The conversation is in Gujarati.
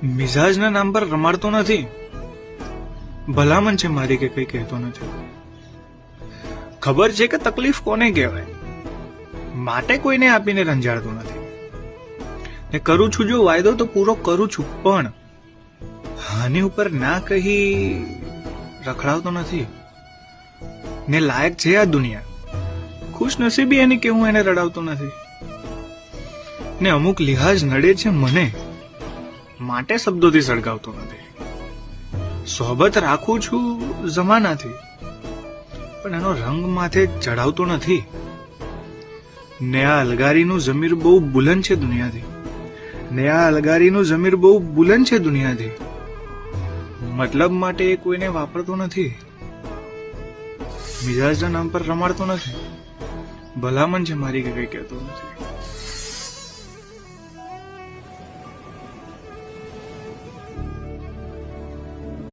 મિજાજના નામ પર રમાડતો નથી. ભલામણ છે મારી કે કઈ કહેતો નથી. ખબર છે કે તકલીફ કોને કહેવાય, માટે કોઈને આપીને રંજાડતો નથી. ને કરું છું જો વાયદો તો પૂરો કરું છું, પણ હાની ઉપર ના કહી રખડાવતો નથી. ને લાયક છે આ દુનિયા, ખુશ નસીબી એની કે હું એને રડાવતો નથી. ને અમુક લિહાજ નડે છે મને, માટે શબ્દોથી સળગાવતો નથી. સોબત રાખું છું જમાનાથી, પણ એનો રંગ માથે ચડાવતો નથી. ને આ અલગારીનું જમીર બહુ બુલંદ છે દુનિયાથી. ને આ અલગારીનું જમીર બહુ બુલંદ છે દુનિયાથી. મતલબ માટે એ કોઈને વાપરતો નથી. મિજાજના નામ પર રમાડતો નથી. ભલામણ છે મારી કે કઈ કહેતો નથી.